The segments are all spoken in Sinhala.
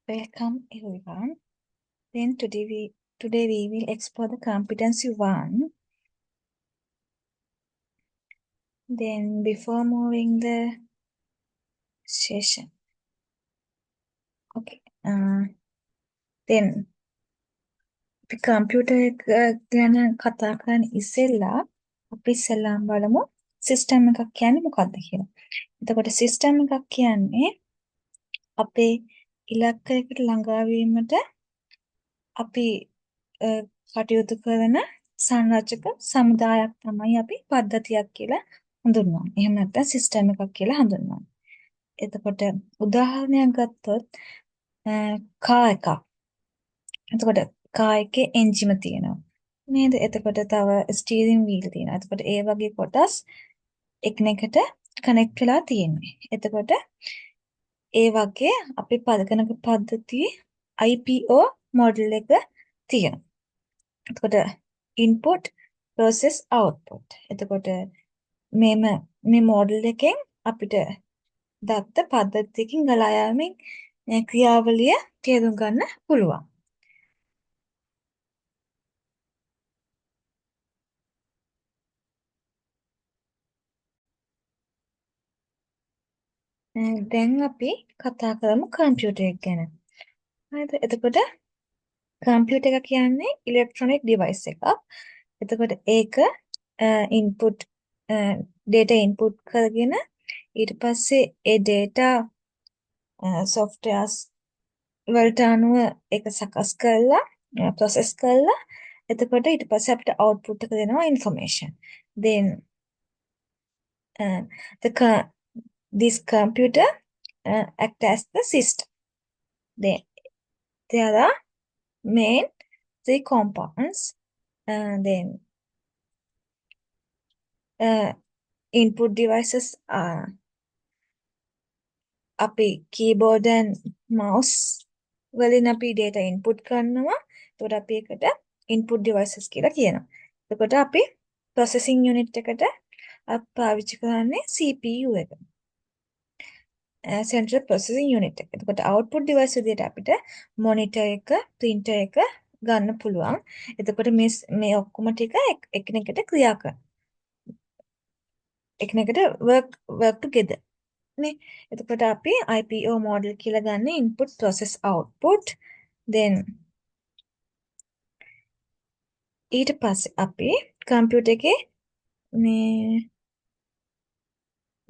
Welcome everyone. Then today we will explore the competency one. Then before moving the session, okay. Then අපි කම්පියුටර් එක ගැන කතා කරන්න ඉස්සෙල්ලා අපි ඉස්සෙල්ලාම බලමු සිස්ටම් එකක් කියන්නේ මොකක්ද කියලා. එතකොට සිස්ටම් එකක් කියන්නේ අපේ ඉලක්කයකට ළඟා වීමට අපි කටයුතු කරන සංරචක සමුදායක් තමයි අපි පද්ධතියක් කියලා හඳුන්වන්නේ. එහෙම නැත්නම් සිස්ටම් එකක් කියලා හඳුන්වන්නේ. එතකොට උදාහරණයක් ගත්තොත් කා එකක්. එතකොට කා එකේ එන්ජිම තියෙනවා. නේද? එතකොට තව ස්ටීරින් වීල් තියෙනවා. එතකොට ඒ වගේ කොටස් එකිනෙකට කනෙක්ට් වෙලා තියෙන්නේ. එතකොට ඒ වගේ අපි පදකනක පද්ධතියේ IPO මොඩල් එක තියෙනවා. එතකොට input versus output. එතකොට මේ මොඩල් එකෙන් අපිට දත්ත පද්ධතියකින් ගලා යාමෙන් ක්‍රියාවලිය තේරුම් ගන්න පුළුවන්. දැන් අපි කතා කරමු කම්පියුටර් එක ගැන. හරිද? එතකොට කම්පියුටර් එක කියන්නේ ඉලෙක්ට්‍රොනික ඩිවයිස් එකක්. එතකොට ඒක ඉන්පුට් data input කරගෙන ඊට පස්සේ ඒ data softwares වලට අනුව ඒක සකස් කරලා process කරලා එතකොට ඊට පස්සේ අපිට output එක දෙනවා information. Then this computer act as the system. Then there are main three components. Then input devices are අපි keyboard and mouse වලින් අපි data input කරනවා. එතකොට අපි ඒකට input devices කියලා කියනවා. එතකොට අපි processing unit එකට පාවිච්චි කරන්නේ CPU එක. central processing unit එක. එතකොට output device විදිහට අපිට monitor එක, printer එක ගන්න පුළුවන්. එතකොට මේ ඔක්කොම ටික එකිනෙකට ක්‍රියා කරනවා. එකිනෙකට work together. නේ. එතකොට අපි IPO model කියලා ගන්න input process output. Then ඊට පස්සේ අපි computer එකේ මේ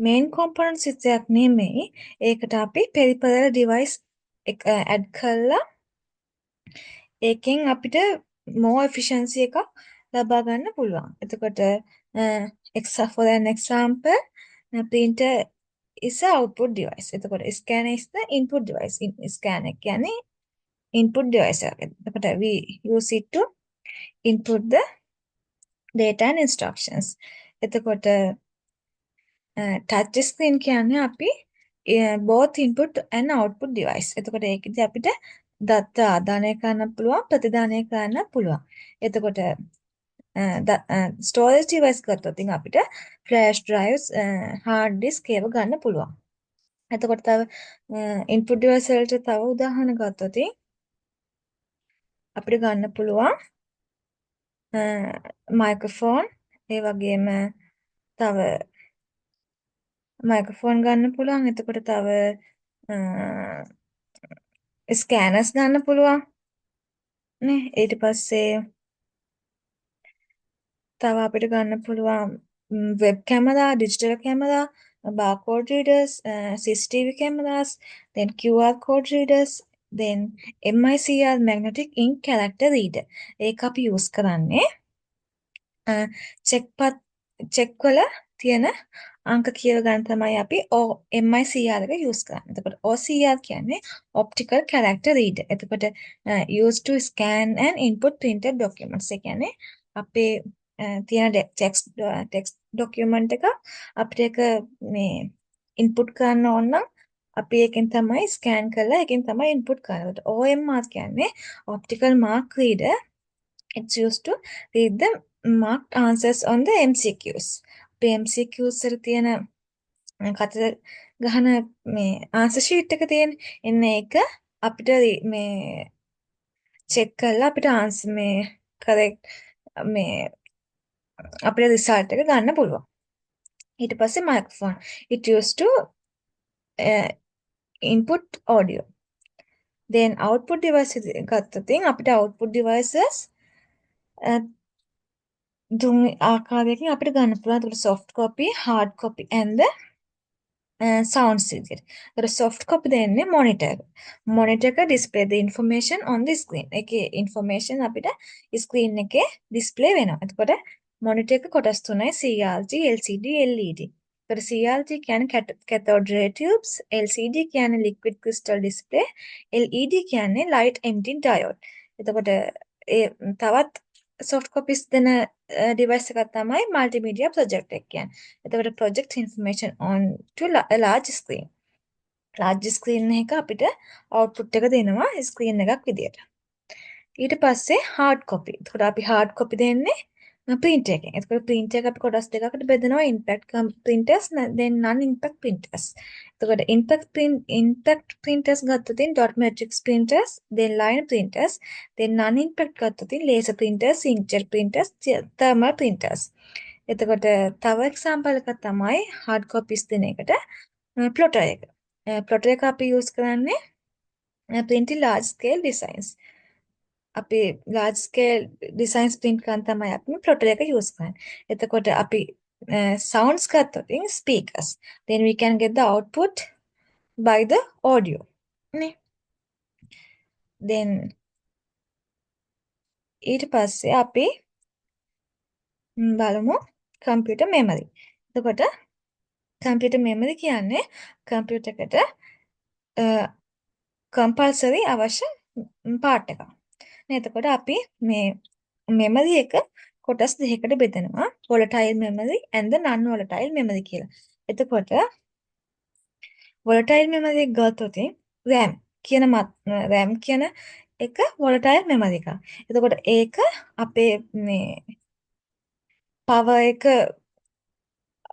main components එකක් නෙමෙයි. ඒකට අපි peripheral device එක add කරලා ඒකෙන් අපිට more efficiency එකක් ලබා ගන්න පුළුවන්. එතකොට for an example, printer is a output device. එතකොට scanner is the input device. Scanner කියන්නේ input device එකක්. එතකොට we use it to input the data and instructions. එතකොට touch screen කියන්නේ අපි both input and output device. එතකොට ඒකදී අපිට දත්ත ආදානය කරන්න පුළුවන් ප්‍රතිදානය කරන්න පුළුවන්. එතකොට storage device ගත්තොත් අපිට flash drives, hard disk ඒව ගන්න පුළුවන්. එතකොට තව input device වලට තව උදාහරණ ගත්තොත් අපිට ගන්න පුළුවන් microphone, ඒ වගේම තව microphone ගන්න පුළුවන්. එතකොට තව scanners ගන්න පුළුවන් නේ. ඊට පස්සේ තව අපිට ගන්න පුළුවන් web camera, digital camera, barcode readers, CCTV cameras, then QR code readers, then MICR magnetic ink character reader. ඒක අපි use කරන්නේ check වල තියෙන අංක කියව ගන්න තමයි අපි MICR එක use කරන්නේ. එතකොට OCR කියන්නේ optical character reader. එතකොට used to scan and input printed documents. ඒ කියන්නේ අපේ තියෙන text document එක අපිට ඒක මේ input කරන්න ඕන නම් අපි එකෙන් තමයි scan කරලා එකෙන් තමයි input කරන්නේ. OMR කියන්නේ optical mark reader. It's used to read the marked answers on the MCQs. අපේ MCQs වල තියෙන කතර ගහන මේ answer sheet එක තියෙන එන්න ඒක අපිට මේ චෙක් කරලා අපිට ආන්සර් මේ කරෙක්ට් මේ අපේ රිසල්ට් එක ගන්න පුළුවන්. ඊට පස්සේ microphone it used to input audio. then output devices ගත්තොතින් අපිට output devices තුන් ආකාරයකින් අපිට ගන්න පුළුවන්. ඒකට soft copy, hard copy and the sounds විදියට. ඒකට soft copy දෙන්නේ monitor එක. monitor එක display the information on the screen. ඒකේ information අපිට screen එකේ display වෙනවා. එතකොට monitor එක කොටස් තුනයි CRT, LCD, LED. ඒකට CRT කියන්නේ cathode ray tubes, LCD කියන්නේ liquid crystal display, LED කියන්නේ light emitting diode. එතකොට ඒ තවත් soft copies දෙන device එකක් තමයි multimedia project එක කියන්නේ. එතකොට project information on to a large screen. large screen එක අපිට output එක දෙනවා screen එකක් විදියට. ඊට පස්සේ hard copy. එතකොට අපි hard copy දෙන්නේ print එකෙන්. එතකොට print එක අපි කොටස් දෙකකට බෙදනවා impact printers then non impact printers. එතකොට impact printers ගත්තොතින් dot matrix printers then line printers then non impact ගත්තොතින් laser printers inkjet printers thermal printers. එතකොට තව එක්සාම්පල් එකක් තමයි hard copies දෙන එකට plotter එක. plotter එක අපි use කරන්නේ printing large scale designs. අපි large scale designs print කරන් තමයි අපි plotter එක use කරන්නේ. එතකොට අපි sounds ගත්තොත් speakers. then we can get the output by the audio. නේ. then ඊට පස්සේ අපි බලමු computer memory. එතකොට computer memory කියන්නේ computer එකට compulsory අවශ්‍ය part එකක්. එතකොට අපි මේ memory එක කොටස් දෙකකට බෙදනවා volatile memory and the non volatile memory කියලා. එතකොට volatile memory එක ගත්තොත් RAM කියන එක volatile memory එකක්. එතකොට ඒක අපේ මේ power එක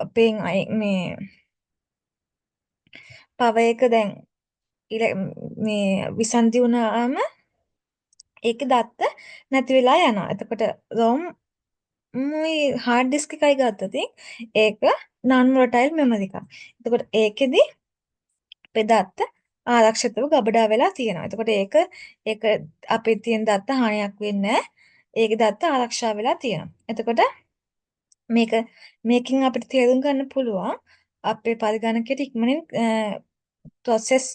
අපෙන් මේ power එක දැන් මේ විසන්ධි වුණාම ඒකේ දත්ත නැති වෙලා යනවා. එතකොට ROM මේ hard disk එකයි ගත්තොත් ඒක non volatile memory එකක්. එතකොට ඒකෙදි අපේ දත්ත ආරක්ෂිතව ගබඩා වෙලා තියෙනවා. එතකොට ඒක අපේ තියෙන දත්ත හානියක් වෙන්නේ නැහැ. ඒකේ දත්ත ආරක්ෂා වෙලා තියෙනවා. එතකොට මේකෙන් අපිට තේරුම් ගන්න පුළුවන් අපේ පරිගණකයට ඉක්මනින් process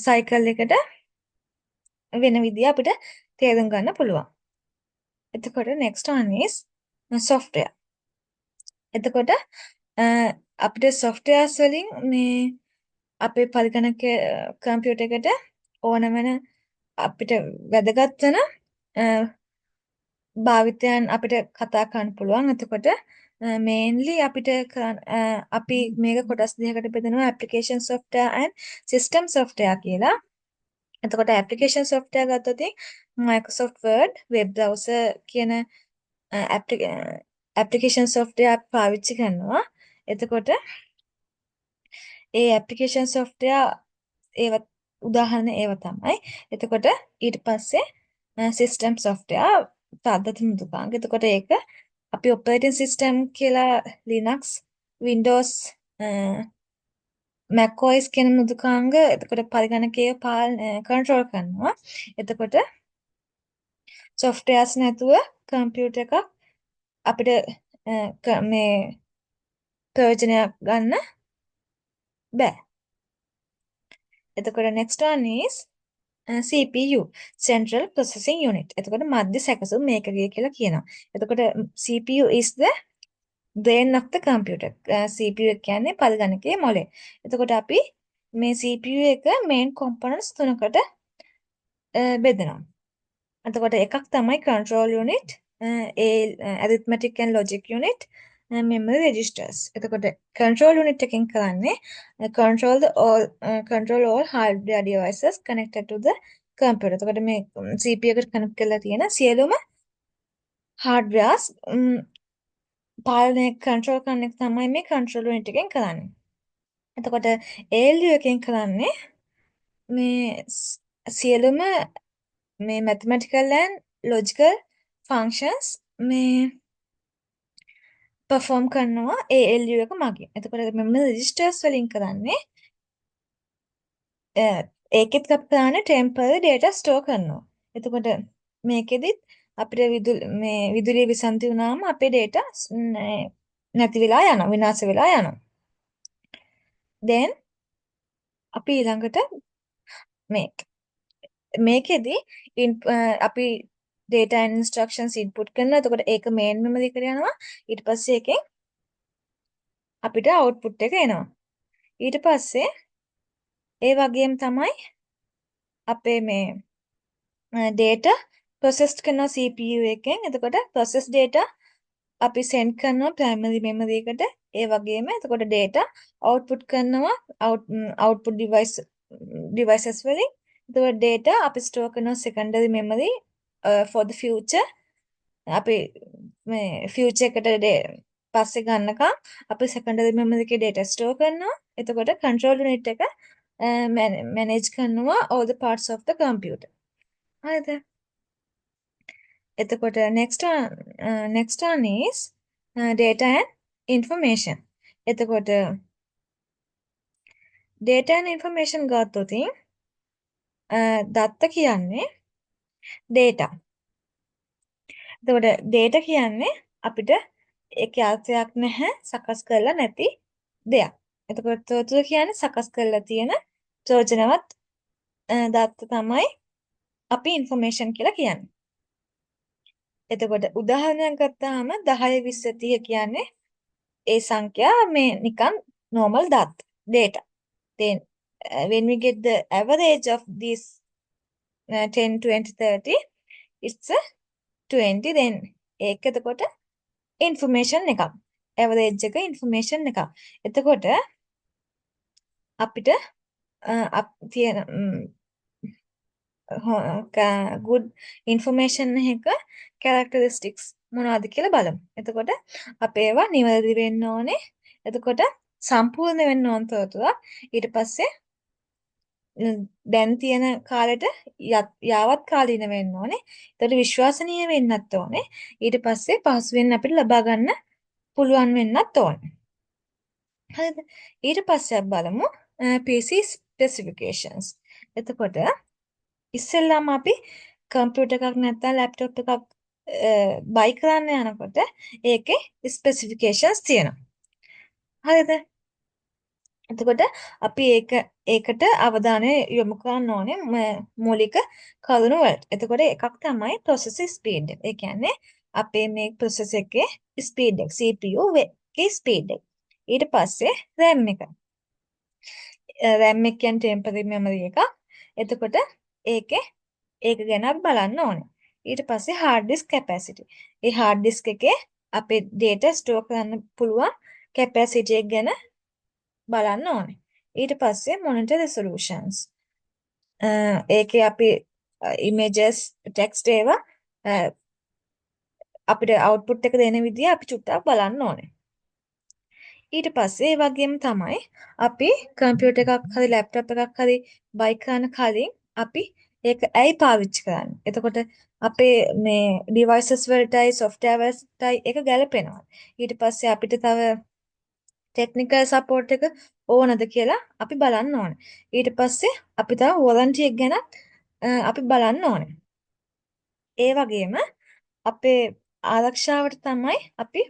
cycle එකට වෙන විදිය අපිට තේරුම් ගන්න පුළුවන්. එතකොට next one is software. එතකොට අපිට softwares වලින් මේ අපේ පරිගණක කම්පියුටර් එකට ඕන වෙන අපිට වැදගත් වෙන භාවිතයන් අපිට කතා කරන්න පුළුවන්. එතකොට mainly අපිට අපි මේක කොටස් දෙකකට බෙදනවා application software and system software කියලා. එතකොට application software ගත්තොත් Microsoft Word, web browser කියන application software පාවිච්චි කරනවා. එතකොට ඒ application software ඒව උදාහරණ ඒව තමයි. එතකොට ඊට පස්සේ system software පද්ධති මෘදුකාංග. එතකොට ඒක අපි operating system කියලා Linux, Windows, macOS කියන මෘදුකාංග එතකොට පරිගණකයේ control කරනවා. එතකොට softwares නැතුව computer එකක් අපිට මේ ප්‍රයෝජනයක් ගන්න බෑ. එතකොට next one is CPU Central Processing Unit. එතකොට මධ්‍ය සැකසුම් මේකකය කියලා කියනවා. එතකොට CPU is the brain of the computer. CPU එක කියන්නේ පරිගණකයේ මොලේ. එතකොට අපි මේ CPU එක main components තුනකට බෙදනවා. එතකොට එකක් තමයි control unit, arithmetic and logic unit, memory registers. එතකොට control unit එකෙන් කරන්නේ control all hardware devices connected to the computer. එතකොට මේ CPU එකට connect කරලා තියෙන සියලුම hardwares පාලනය control කරන එක තමයි මේ control unit එකෙන් කරන්නේ. එතකොට ALU එකෙන් කරන්නේ මේ සියලුම මේ mathematical and logical functions මේ perform කරනවා ALU එක මගින්. එතකොට memory registers වලින් කරන්නේ ඒකෙත් අපි කරන්නේ temporary data store කරනවා. එතකොට මේකෙදිත් අපිට විදුලිය විසන්ති වුණාම අපේ data නැති වෙලා යනවා, විනාශ වෙලා යනවා. then අපි ඊළඟට මේකෙදි අපි data and instructions input කරනවා. එතකොට ඒක main memory එකට යනවා. ඊට පස්සේ ඒකෙන් අපිට output එක එනවා. ඊට පස්සේ ඒ වගේම තමයි අපේ data process කරනවා CPU එකෙන්. එතකොට process data අපි send කරනවා primary memory එකට. ඒ වගේම එතකොට data output කරනවා output devices වලින්. එතකොට data අපි store කරනවා secondary memory for the future. අපි future එකට පස්සේ ගන්නකම් අපි secondary memory එකේ data store කරනවා. එතකොට control unit එක manage කරනවා all the parts of the computer. හරිද? එතකොට next one is data and information. එතකොට data and information ගත්තොත් දත්ත කියන්නේ data. එතකොට data කියන්නේ අපිට ඒකේ අර්ථයක් නැහැ, සකස් කරලා නැති දෙයක්. එතකොට තොරතුරු කියන්නේ සකස් කරලා තියෙන ප්‍රයෝජනවත් දත්ත තමයි අපි information කියලා කියන්නේ. එතකොට උදාහරණයක් ගත්තාම 10 20 30 කියන්නේ ඒ සංඛ්‍යා නිකන් normal data. Then when we get the average of these 10 20 30 it's a 20. then ඒක එතකොට information එකක්. average එක information එකක්. එතකොට අපිට තියෙන good information එක characteristics මොනවද කියලා බලමු. එතකොට අපේ ඒවා නිවැරදි වෙන්න ඕනේ. එතකොට සම්පූර්ණ වෙන්න ඕන තොරතුරක්. ඊට පස්සේ දැන් තියෙන කාලෙට යාවත් කාලීන වෙන්න ඕනේ. එතකොට විශ්වසනීය වෙන්නත් ඕනේ. ඊට පස්සේ පහසුවෙන් අපිට ලබා ගන්න පුළුවන් වෙන්නත් ඕනේ. හරිද? ඊට පස්සේ අපි බලමු PC specifications. එතකොට ඉස්සෙල්ලාම අපි කම්පියුටර් එකක් නැත්නම් ලැප්ටොප් එකක් buy කරන්න යනකොට ඒකේ ස්පෙસિෆිකේෂන්ස් තියෙනවා. හරිද? එතකොට අපි ඒකට අවධානය යොමු කරන්න ඕනේ මූලික කරුණු වලට. එතකොට එකක් තමයි processor speed එක. ඒ කියන්නේ අපේ මේ processor එකේ speed එක, CPU එකේ speed එක. ඊට පස්සේ RAM එක. RAM එක කියන්නේ temporary memory එකක්. එතකොට ඒක ගැන අපි බලන්න ඕනේ. ඊට පස්සේ hard disk capacity. ඒ hard disk එකේ අපේ data store කරන්න පුළුවන් capacity එක ගැන බලන්න ඕනේ. ඊට පස්සේ monitor resolutions. ඒකේ අපි images, text ඒවා අපිට output එක දෙන විදිය අපි චුට්ටක් බලන්න ඕනේ. ඊට පස්සේ ඒ වගේම තමයි අපි කම්පියුටර් එකක් හරි ලැප්ටොප් එකක් හරි buy කරන කලින් අපි ඒක ඇයි පාවිච්චි කරන්නේ? එතකොට අපේ devices වලටයි software වලටයි ඒක ගැලපෙනවා. ඊට පස්සේ අපිට තව technical support එක ඕනද කියලා අපි බලන්න ඕනේ. ඊට පස්සේ අපි තව warranty එක ගැන අපි බලන්න ඕනේ. ඒ වගේම අපේ ආරක්ෂාවට තමයි අපි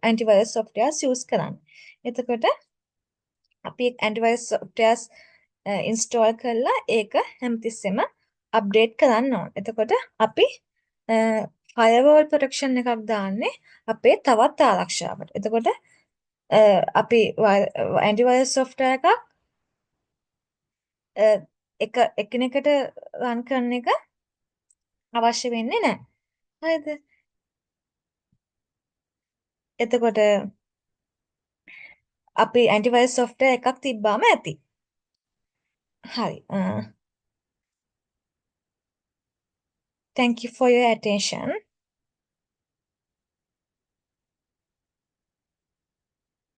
antivirus softwares use කරන්නේ. එතකොට අපි antivirus softwares install කරලා ඒක හැමතිස්සෙම update කරන්න ඕන. එතකොට අපි firewall protection එකක් දාන්නේ අපේ තවත් ආරක්ෂාවට. එතකොට අපි antivirus software එකක් එකිනෙකට run කරන එක අවශ්‍ය වෙන්නේ නැහැ. හරිද? එතකොට අපි antivirus software එකක් තිබ්බාම ඇති. හරි. Thank you for your attention.